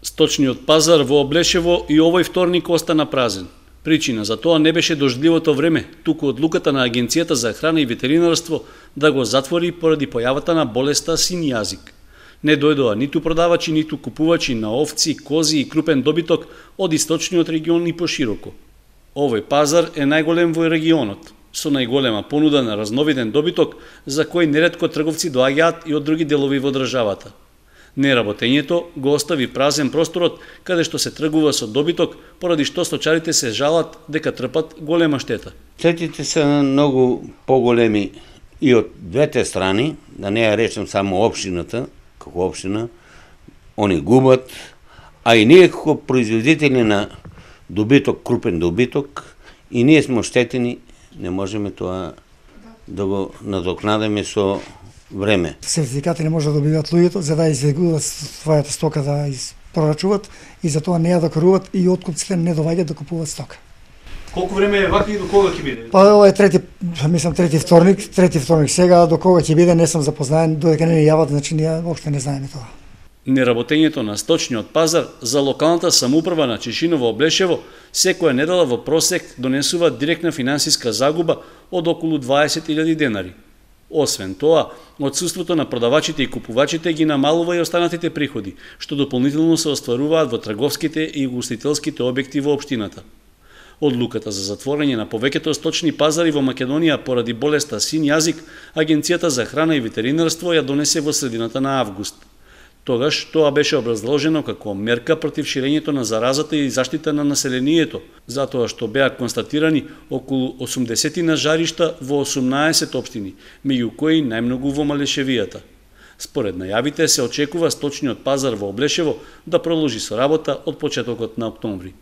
Сточниот пазар во Облешево и овој вторник остана празен. Причина за тоа не беше дождливото време, туку одлуката на Агенцијата за храна и ветеринарство да го затвори поради појавата на болеста син јазик. Не дојдоа ниту продавачи, ниту купувачи на овци, кози и крупен добиток од источниот регион и пошироко. Овој пазар е најголем во регионот, со најголема понуда на разновиден добиток, за кој неретко трговци доаѓаат и од други делови во државата. Неработењето го остави празен просторот каде што се тргува со добиток, поради што сточарите се жалат дека трпат голема штета. Штетите се многу поголеми и од двете страни, да не ја речем само општината, како општина, они губат, а и ние како производители на добиток, крупен добиток, и ние сме оштетени, не можеме тоа да го надокнадиме со време. Сертификати не може да добиваат луѓето за да излегуваат својата стока да прорачуваат и за тоа не ја докаруваат и откупците не доаѓаат да купуваат стока. Колку време е вака и до кога ќе биде? Па ова е трети вторник сега, до кога ќе биде не сум запознаен, додека не јават, значи ние воопшто не знаеме тоа. Неработењето на сточниот пазар за локалната самоуправа на Чешиново Облешево секоја недела во просек донесува директна финансиска загуба од околу 20.000 денари. Освен тоа, отсуството на продавачите и купувачите ги намалува и останатите приходи, што дополнително се остваруваат во трговските и угостителските објекти во општината. Одлуката за затворање на повеќето сточни пазари во Македонија поради болеста син јазик, Агенцијата за храна и ветеринарство ја донесе во средината на август. Тогаш тоа беше образложено како мерка против ширењето на заразата и заштита на населението, затоа што беа констатирани околу 80 жаришта во 18 општини, меѓу кои најмногу во Малешевијата. Според најавите се очекува сточниот пазар во Облешево да продолжи со работа од почетокот на октомври.